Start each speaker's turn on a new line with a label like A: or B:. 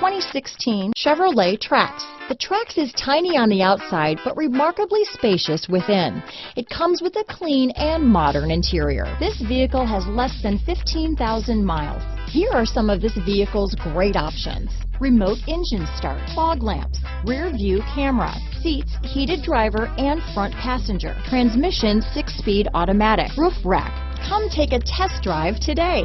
A: 2016 Chevrolet Trax. The Trax is tiny on the outside, but remarkably spacious within. It comes with a clean and modern interior. This vehicle has less than 15,000 miles. Here are some of this vehicle's great options: remote engine start, fog lamps, rear view camera, seats heated driver and front passenger, transmission 6-speed automatic, roof rack. Come take a test drive today.